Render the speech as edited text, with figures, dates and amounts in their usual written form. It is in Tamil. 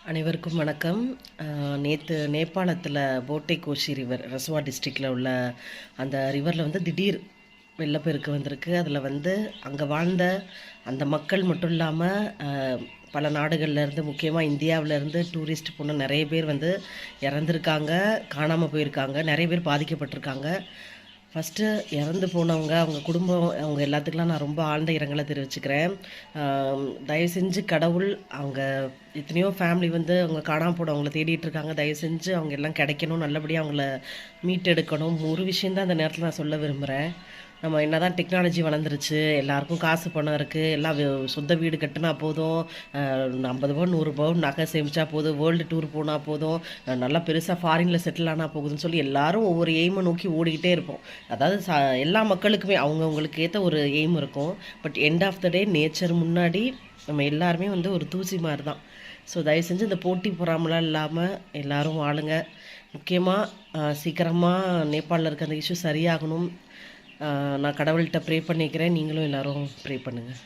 அனைவருக்கும் வணக்கம். நேற்று நேபாளத்தில் போட்டை கோஷி ரிவர் ரசுவா டிஸ்ட்ரிக்டில் உள்ள அந்த ரிவரில் வந்து திடீர் வெள்ளப்பெருக்கு வந்திருக்கு. அதில் வந்து அங்கே வாழ்ந்த அந்த மக்கள் மட்டும் இல்லாமல் பல நாடுகள்லேருந்து, முக்கியமாக இந்தியாவிலேருந்து டூரிஸ்ட் போன நிறைய பேர் வந்து இறந்துருக்காங்க, காணாமல் போயிருக்காங்க, நிறைய பேர் பாதிக்கப்பட்டிருக்காங்க. ஃபஸ்ட்டு இறந்து போனவங்க, அவங்க குடும்பம், அவங்க எல்லாத்துக்கெலாம் நான் ரொம்ப ஆழ்ந்த இரங்கலை தெரிவிச்சுக்கிறேன். தயவு செஞ்சு கடவுள், அவங்க எத்தனையோ ஃபேமிலி வந்து அவங்க காணாமல் போனவங்கள தேடிட்டு இருக்காங்க. தயவு செஞ்சு அவங்க எல்லாம் கிடைக்கணும், நல்லபடியாக அவங்கள மீட்டெடுக்கணும். ஒரு விஷயந்தான் அந்த நேரத்தில் நான் சொல்ல விரும்புகிறேன். நம்ம என்ன தான் டெக்னாலஜி வளர்ந்துருச்சு, எல்லாருக்கும் காசு பணம் இருக்குது, எல்லாம் சொந்த வீடு கட்டினா போதும், 50 பவுன் 100 பவுன் நகை சேமிச்சா போதும், வேர்ல்டு டூர் போனால் போதும், நல்லா பெருசாக ஃபாரினில் செட்டில் ஆனால் போகுதுன்னு சொல்லி எல்லாரும் ஒவ்வொரு எய்மை நோக்கி ஓடிக்கிட்டே இருப்போம். அதாவது எல்லா மக்களுக்குமே அவங்கவுங்களுக்கு ஏற்ற ஒரு எய்ம் இருக்கும். But end of the day nature முன்னாடி நம்ம எல்லாருமே வந்து ஒரு தூசி மாதிரி தான். ஸோ தயவு செஞ்சு இந்த போட்டி பொறாமலாம் இல்லாமல் எல்லோரும் வாழுங்க. முக்கியமாக சீக்கிரமாக நேபாளில் இருக்க அந்த இஷ்யூ சரியாகணும். நான் கடவுள்கிட்ட ப்ரே பண்ணிக்கிறேன். நீங்களும் எல்லோரும் ப்ரே பண்ணுங்கள்.